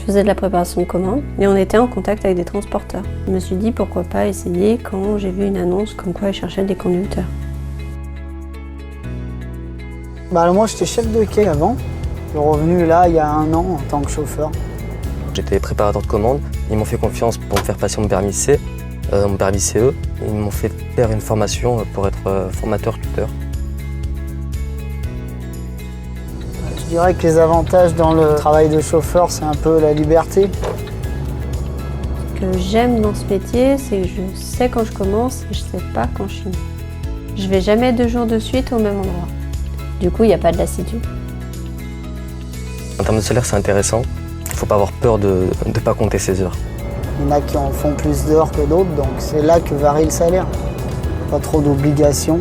faisais de la préparation de commandes et on était en contact avec des transporteurs. Je me suis dit pourquoi pas essayer quand j'ai vu une annonce comme quoi ils cherchaient des conducteurs. Moi j'étais chef de quai avant. Je suis revenu là il y a 1 an en tant que chauffeur. J'étais préparateur de commandes. Ils m'ont fait confiance pour me faire passer mon permis C, mon permis CE. Ils m'ont fait faire une formation pour être formateur-tuteur. Je dirais que les avantages dans le travail de chauffeur, c'est un peu la liberté. Ce que j'aime dans ce métier, c'est que je sais quand je commence et je sais pas quand je finis. Je vais jamais 2 jours de suite au même endroit. Du coup, il n'y a pas de lassitude. En termes de salaire, c'est intéressant. Il ne faut pas avoir peur de ne pas compter ses heures. Il y en a qui en font plus d'heures que d'autres, donc c'est là que varie le salaire. Pas trop d'obligations.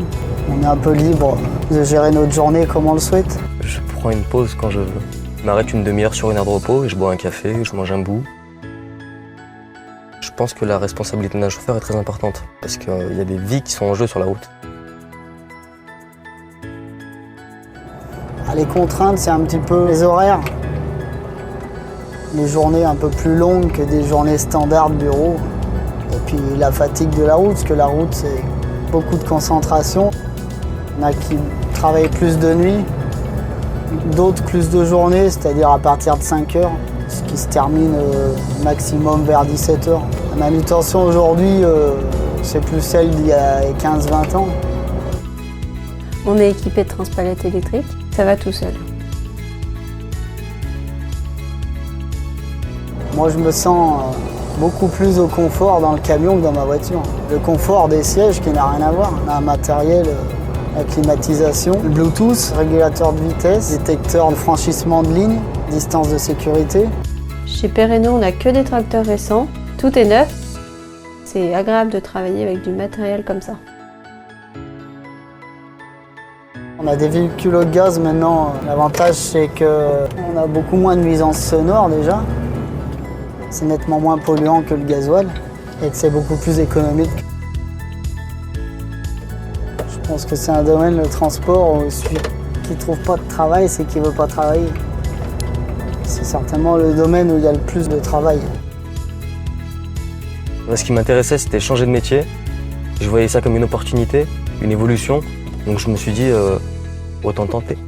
On est un peu libre de gérer notre journée comme on le souhaite. Je prends une pause quand je veux. Je m'arrête une demi-heure sur une aire de repos et je bois un café, je mange un bout. Je pense que la responsabilité d'un chauffeur est très importante parce qu'il y a des vies qui sont en jeu sur la route. Les contraintes, c'est un petit peu les horaires. Les journées un peu plus longues que des journées standards de bureau. Et puis la fatigue de la route, parce que la route, c'est beaucoup de concentration. Il y en a qui travaillent plus de nuit, d'autres plus de journées, c'est-à-dire à partir de 5 heures, ce qui se termine maximum vers 17 heures. La manutention aujourd'hui, c'est plus celle d'il y a 15-20 ans. On est équipé de transpalettes électriques, ça va tout seul. Moi, je me sens beaucoup plus au confort dans le camion que dans ma voiture. Le confort des sièges qui n'a rien à voir. On a un matériel, la climatisation, le Bluetooth, régulateur de vitesse, détecteur de franchissement de ligne, distance de sécurité. Chez Perreno, on n'a que des tracteurs récents, tout est neuf. C'est agréable de travailler avec du matériel comme ça. On a des véhicules au gaz maintenant. L'avantage, c'est qu'on a beaucoup moins de nuisances sonores déjà. C'est nettement moins polluant que le gasoil et que c'est beaucoup plus économique. Je pense que c'est un domaine, le transport, où celui qui ne trouve pas de travail, c'est qu'il ne veut pas travailler. C'est certainement le domaine où il y a le plus de travail. Ce qui m'intéressait, c'était changer de métier. Je voyais ça comme une opportunité, une évolution. Donc je me suis dit, autant tenter.